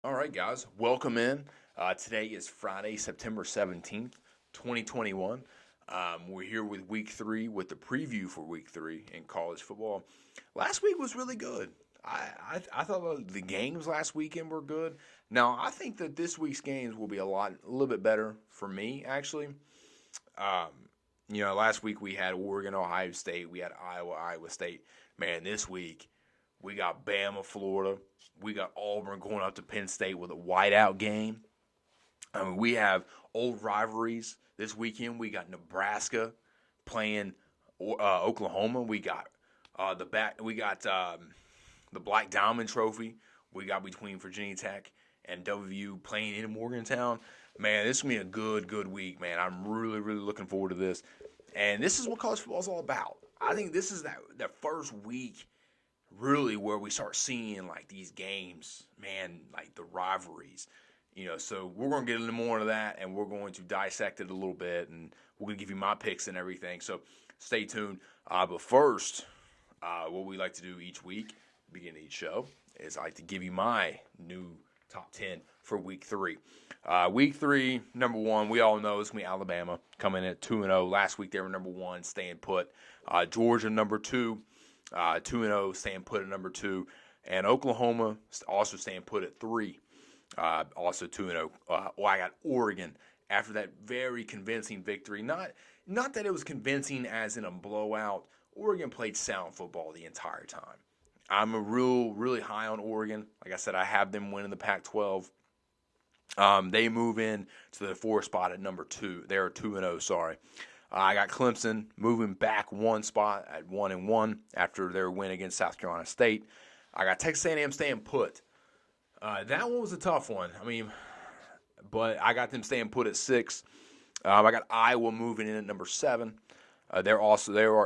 All right, guys, welcome in. Today is Friday, September 17th, 2021. We're here with week three with the preview for week three in college football. Last week was really good. I thought the games last weekend were good. Now, I think that this week's games will be a little bit better for me, actually. Um, Last week we had Oregon, Ohio State. We had Iowa, Iowa State. Man, this week we got Bama, Florida. We got Auburn going up to Penn State with a whiteout game. I mean, we have old rivalries this weekend. We got Nebraska playing Oklahoma. We got the Black Diamond Trophy. We got between Virginia Tech and WVU playing in Morgantown. Man, this is going to be a good week, man. I'm really, really looking forward to this. And this is what college football is all about. I think this is that first week really where we start seeing like these games, man, like the rivalries. So we're going to get into more of that, and we're going to dissect it a little bit, and we're going to give you my picks and everything. So stay tuned. But first, what we like to do each week, beginning of each show, is I like to give you my new top 10 for week three. Week three, number one, we all know it's going to be Alabama coming in at 2-0. Last week they were number one, staying put. Georgia, number two, 2-0, staying put at number two. And Oklahoma also staying put at 3, also 2-0. I got Oregon after that very convincing victory. Not that it was convincing as in a blowout. Oregon played sound football the entire time. I'm really high on Oregon. Like I said, I have them winning the Pac-12. They move in to the 4th spot at number 2. They're 2-0, sorry. I got Clemson moving back one spot at 1-1 after their win against South Carolina State. I got Texas A&M staying put. That one was a tough one. But I got them staying put at 6. I got Iowa moving in at number 7. They are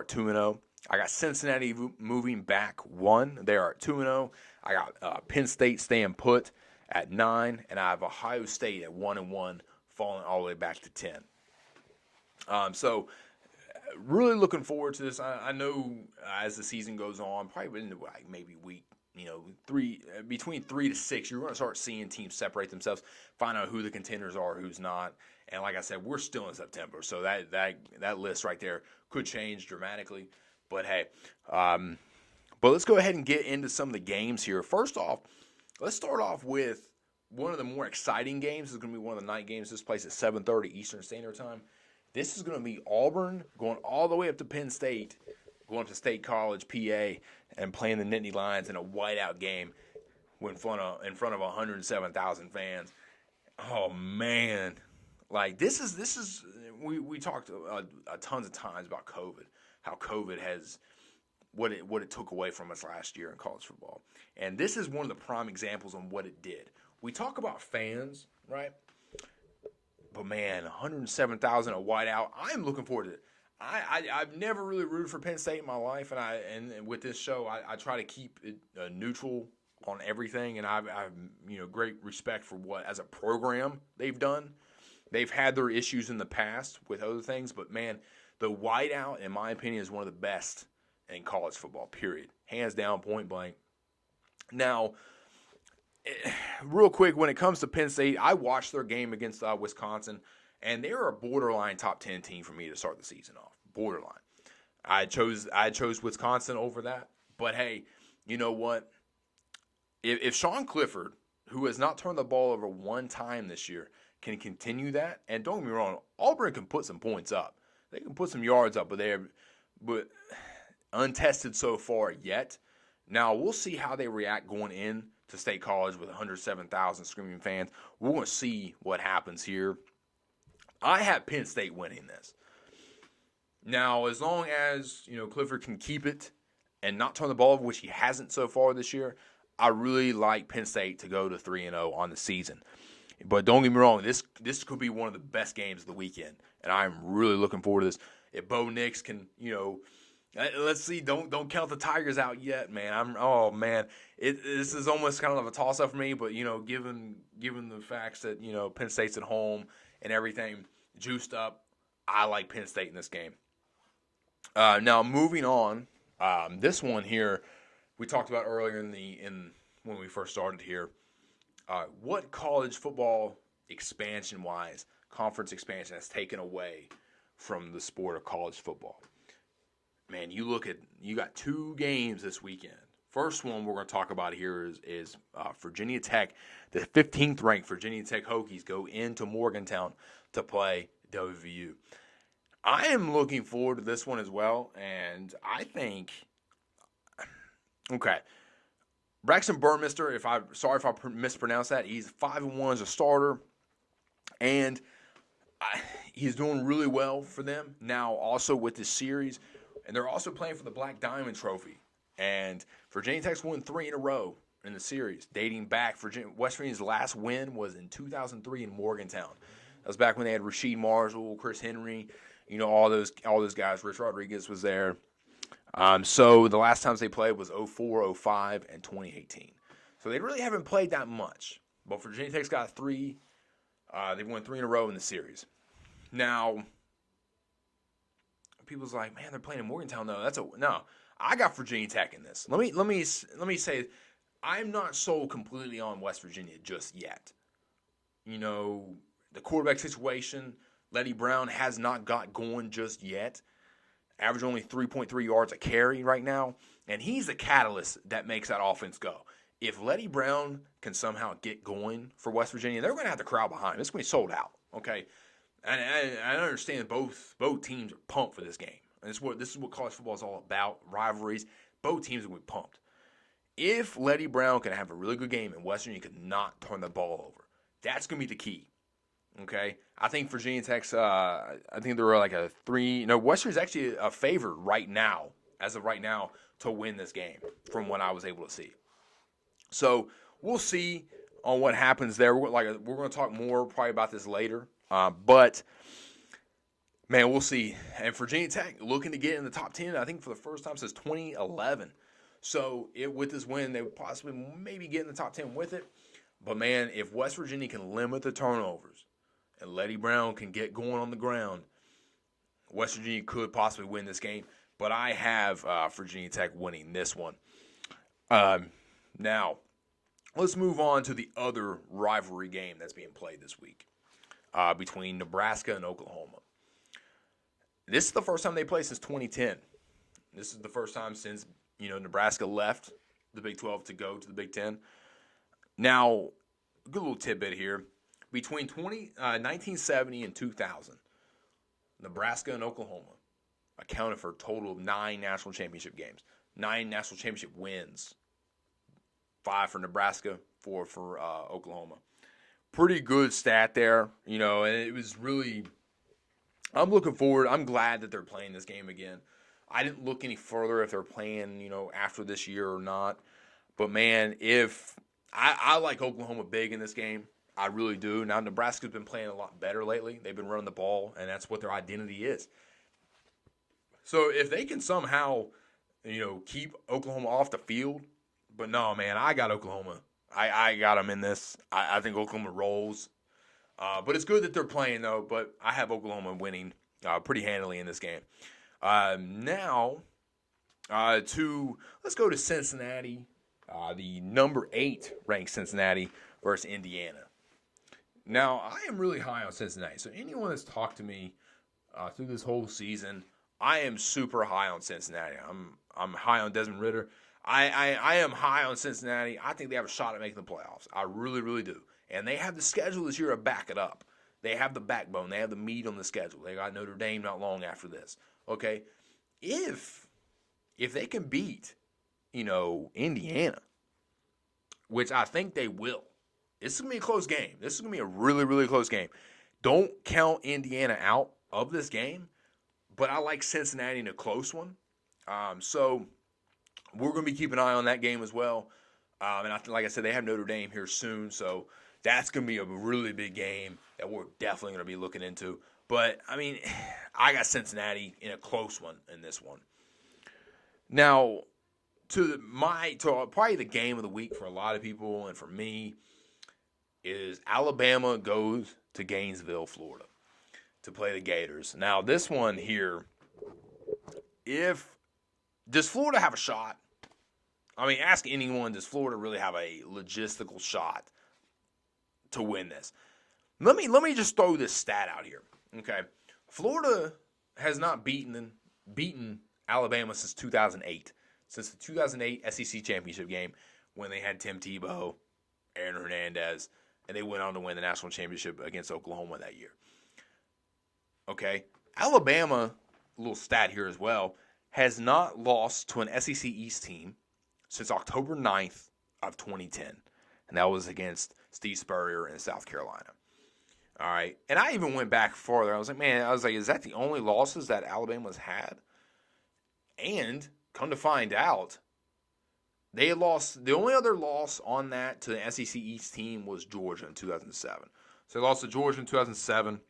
at 2-0. I got Cincinnati moving back 1. They are at 2-0. I got Penn State staying put at 9, and I have Ohio State at 1-1, falling all the way back to 10. So really looking forward to this. I know as the season goes on, probably into maybe week 3, between 3 to 6, you're going to start seeing teams separate themselves, find out who the contenders are, who's not. And like I said, we're still in September, so that list right there could change dramatically. But hey, but let's go ahead and get into some of the games here. First off, let's start off with one of the more exciting games. This is going to be one of the night games. This place at 7:30 Eastern Standard Time. This is going to be Auburn going all the way up to Penn State, going up to State College, PA, and playing the Nittany Lions in a whiteout game in front of 107,000 fans. Oh man, like this is we talked tons of times about COVID, how COVID has what it took away from us last year in college football, and this is one of the prime examples on what it did. We talk about fans, right? But man, 107,000 a whiteout. I am looking forward to it. I've never really rooted for Penn State in my life, and with this show, I try to keep it neutral on everything, and I've great respect for what as a program they've done. They've had their issues in the past with other things, but man, the whiteout, in my opinion, is one of the best in college football. Period, hands down, point blank. Now, real quick, when it comes to Penn State, I watched their game against Wisconsin, and they were a borderline top 10 team for me to start the season off. Borderline. I chose Wisconsin over that. But hey, you know what? If Sean Clifford, who has not turned the ball over one time this year, can continue that, and don't get me wrong, Auburn can put some points up. They can put some yards up, but untested so far yet. Now we'll see how they react going in to State College with 107,000 screaming fans. We're going to see what happens here. I have Penn State winning this. Now, as long as Clifford can keep it and not turn the ball over, which he hasn't so far this year, I really like Penn State to go to 3-0 on the season. But don't get me wrong, this could be one of the best games of the weekend, and I'm really looking forward to this. If Bo Nix can, let's see. Don't count the Tigers out yet, man. This is almost kind of a toss-up for me. But given the facts that Penn State's at home and everything juiced up, I like Penn State in this game. Now moving on, this one here we talked about earlier in when we first started here. what college football expansion-wise, conference expansion has taken away from the sport of college football? Man, you got 2 games this weekend. First one we're going to talk about here is Virginia Tech. The 15th ranked Virginia Tech Hokies go into Morgantown to play WVU. I am looking forward to this one as well, and I think, okay, Braxton Burmeister, sorry if I mispronounced that, he's 5-1 as a starter, and he's doing really well for them now also with this series, and they're also playing for the Black Diamond Trophy, and Virginia Tech's won 3 in a row in the series, dating back. West Virginia's last win was in 2003 in Morgantown. That was back when they had Rasheed Marshall, Chris Henry, all those guys. Rich Rodriguez was there. So the last times they played was 04, 05, and 2018. So they really haven't played that much. But Virginia Tech's got 3. They've won 3 in a row in the series. Now, people's like, man, they're playing in Morgantown though. No. I got Virginia Tech in this. Let me say, I'm not sold completely on West Virginia just yet. The quarterback situation, Letty Brown has not got going just yet. Average only 3.3 yards a carry right now, and he's the catalyst that makes that offense go. If Letty Brown can somehow get going for West Virginia, they're going to have the crowd behind him. It's going to be sold out, okay? And I understand both teams are pumped for this game. And this is what college football is all about, rivalries. Both teams are going to be pumped. If Letty Brown can have a really good game and West Virginia could not turn the ball over, that's going to be the key. Okay? I think Virginia Tech's, I think they're like a 3. No, West Virginia's actually a favorite right now, as of right now, to win this game from what I was able to see. So we'll see on what happens there. We're going to talk more probably about this later. But, man, we'll see. And Virginia Tech looking to get in the top 10, I think, for the first time since 2011. So with this win, they would possibly maybe get in the top 10 with it. But, man, if West Virginia can limit the turnovers and Letty Brown can get going on the ground, West Virginia could possibly win this game. But I have Virginia Tech winning this one. Now, let's move on to the other rivalry game that's being played this week between Nebraska and Oklahoma. This is the first time they played since 2010. This is the first time since, Nebraska left the Big 12 to go to the Big 10. Now, a good little tidbit here. Between 1970 and 2000, Nebraska and Oklahoma accounted for a total of 9 national championship games, 9 national championship wins, 5 for Nebraska, 4 for Oklahoma. Pretty good stat there, and it was really – I'm looking forward. I'm glad that they're playing this game again. I didn't look any further if they're playing, after this year or not. But, man, if I like Oklahoma big in this game. I really do. Now, Nebraska's been playing a lot better lately. They've been running the ball, and that's what their identity is. So if they can somehow, keep Oklahoma off the field, but no, man, I got Oklahoma. I got them in this. I think Oklahoma rolls. But it's good that they're playing, though, but I have Oklahoma winning pretty handily in this game. Now, let's go to Cincinnati, the number 8 ranked Cincinnati versus Indiana. Now, I am really high on Cincinnati. So anyone that's talked to me through this whole season, I am super high on Cincinnati. I'm high on Desmond Ridder. I am high on Cincinnati. I think they have a shot at making the playoffs. I really, really do. And they have the schedule this year to back it up. They have the backbone. They have the meat on the schedule. They got Notre Dame not long after this. Okay? If they can beat, Indiana, which I think they will, this is going to be a close game. This is going to be a really, really close game. Don't count Indiana out of this game, but I like Cincinnati in a close one. So we're going to be keeping an eye on that game as well. And like I said, they have Notre Dame here soon, so that's going to be a really big game that we're definitely going to be looking into. But, I got Cincinnati in a close one in this one. Now, to probably the game of the week for a lot of people and for me is Alabama goes to Gainesville, Florida to play the Gators. Now, this one here, does Florida have a shot? Ask anyone, does Florida really have a logistical shot to win this. Let me just throw this stat out here. Okay, Florida has not beaten Alabama since 2008, since the 2008 SEC championship game when they had Tim Tebow, Aaron Hernandez, and they went on to win the national championship against Oklahoma that year. Okay, Alabama, a little stat here as well, has not lost to an SEC East team since October 9th of 2010, and that was against Steve Spurrier in South Carolina. All right, and I even went back farther. I was like, is that the only losses that Alabama's had? And come to find out, they lost. The only other loss on that to the SEC East team was Georgia in 2007. So they lost to Georgia in 2007.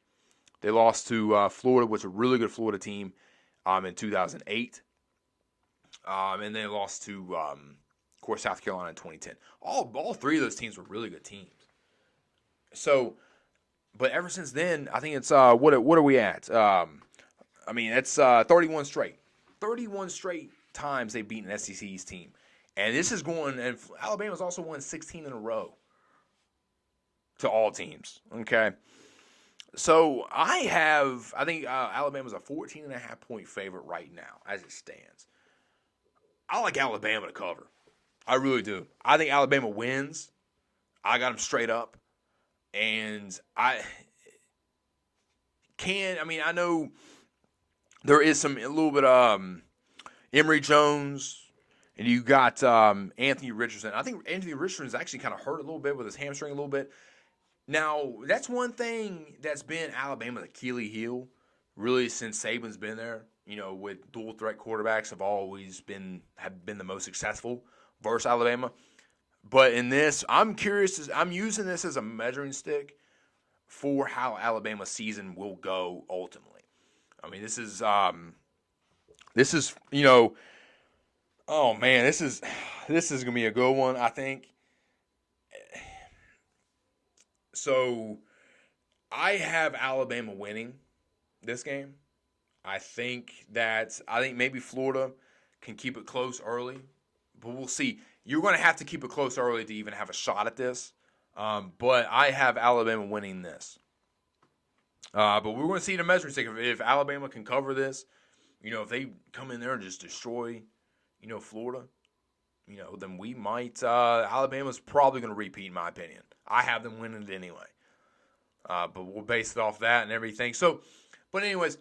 They lost to Florida, which is a really good Florida team, in 2008. And they lost to, of course, South Carolina in 2010. All three of those teams were really good teams. So, but ever since then, I think it's what are we at? It's 31 straight. 31 straight times they've beaten an SEC East team, and this is going. And Alabama's also won 16 in a row to all teams. Okay, so I think Alabama's a 14.5 point favorite right now as it stands. I like Alabama to cover. I really do. I think Alabama wins. I got them straight up. And I know there is a little bit of Emory Jones, and you got Anthony Richardson. I think Anthony Richardson's actually kind of hurt a little bit with his hamstring a little bit. Now, that's one thing that's been Alabama's Achilles heel, really, since Saban's been there. With dual threat quarterbacks have been the most successful versus Alabama. But in this, I'm curious. I'm using this as a measuring stick for how Alabama's season will go ultimately. I mean, this is oh man, this is gonna be a good one, I think. So, I have Alabama winning this game. I think maybe Florida can keep it close early, but we'll see. You're going to have to keep it close early to even have a shot at this. But I have Alabama winning this. But we're going to see the measuring stick. If Alabama can cover this, if they come in there and just destroy, Florida, then we might. Alabama's probably going to repeat, in my opinion. I have them winning it anyway. But we'll base it off that and everything. So, but anyways,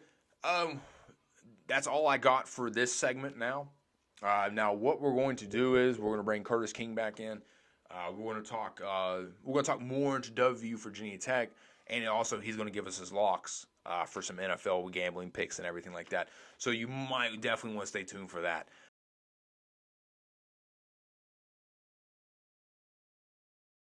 that's all I got for this segment now. Now, what we're going to do is we're going to bring Curtis King back in. We're going to talk more into W Virginia Tech, and also he's going to give us his locks for some NFL gambling picks and everything like that. So you might definitely want to stay tuned for that.